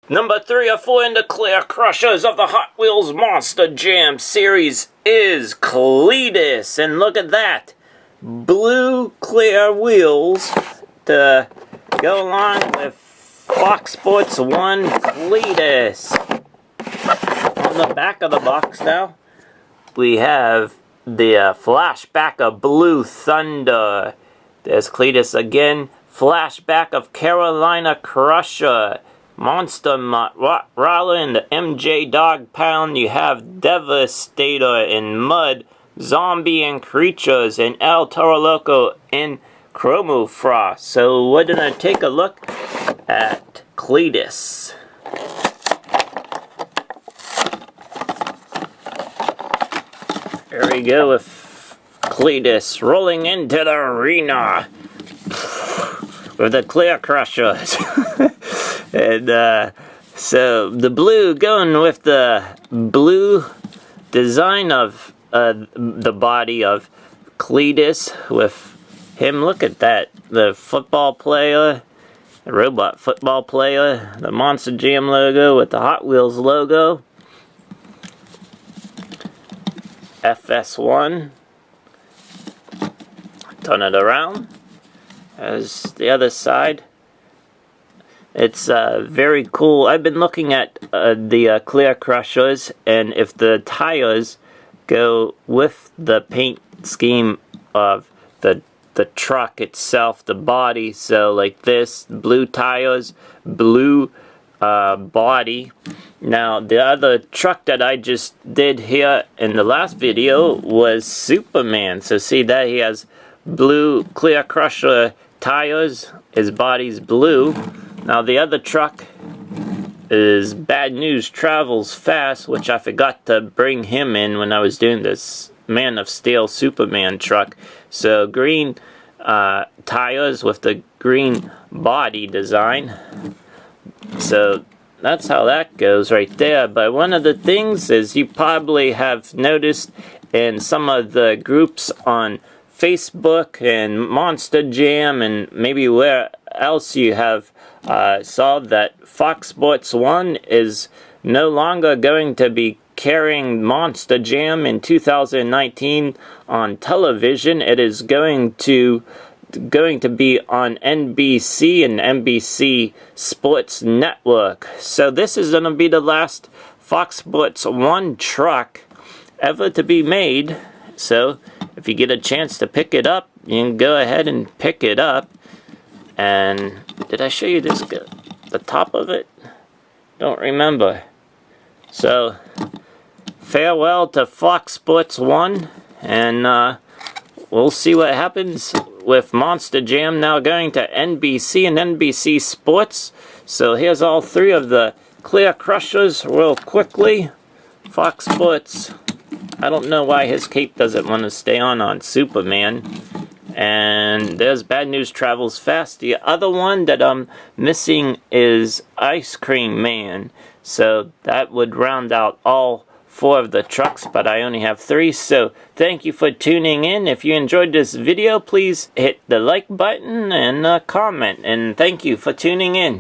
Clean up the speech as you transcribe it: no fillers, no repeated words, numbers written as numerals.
Number 3 or 4 in the clear crushers of the Hot Wheels Monster Jam series is Cleatus. And look at that. Blue clear wheels to go along with Fox Sports 1 Cleatus. On the back of the box now, we have the flashback of Blue Thunder. There's Cleatus again. Flashback of Carolina Crusher. Monster Roller in the MJ Dog Pound. You have Devastator in Mud. Zombie and Creatures in El Toro Loco in Chromo Frost. So we're going to take a look at Cleatus. Here we go with Cleatus rolling into the arena with the clear crushers. And so the blue, going with the blue design of the body of Cleatus, with him, look at that, the football player, the robot football player, the Monster Jam logo with the Hot Wheels logo, FS1, turn it around, as the other side. It's very cool. I've been looking at the clear crushers, and if the tires go with the paint scheme of the truck itself, the body, so like this, blue tires, blue body. Now the other truck that I just did here in the last video was Superman. So see that he has blue clear crusher tires, his body's blue. Now the other truck is Bad News Travels Fast, which I forgot to bring him in when I was doing this Man of Steel Superman truck. So green tires with the green body design. So that's how that goes right there. But one of the things is, you probably have noticed in some of the groups on Facebook and Monster Jam and maybe where else you have saw that Fox Sports 1 is no longer going to be carrying Monster Jam in 2019 on television. It is going to be on NBC and NBC Sports Network. So this is going to be the last Fox Sports 1 truck ever to be made. So if you get a chance to pick it up, you can go ahead and pick it up. And did I show you this, the top of it? Don't remember. So farewell to Fox Sports 1, and we'll see what happens with Monster Jam now going to NBC and NBC Sports. So here's all 3 of the clear crushers real quickly. Fox Sports, I don't know why his cape doesn't want to stay on Superman. And there's Bad News Travels Fast. The other one that I'm missing is Ice Cream Man. So that would round out all 4 of the trucks, but I only have 3. So thank you for tuning in. If you enjoyed this video, please hit the like button and comment. And thank you for tuning in.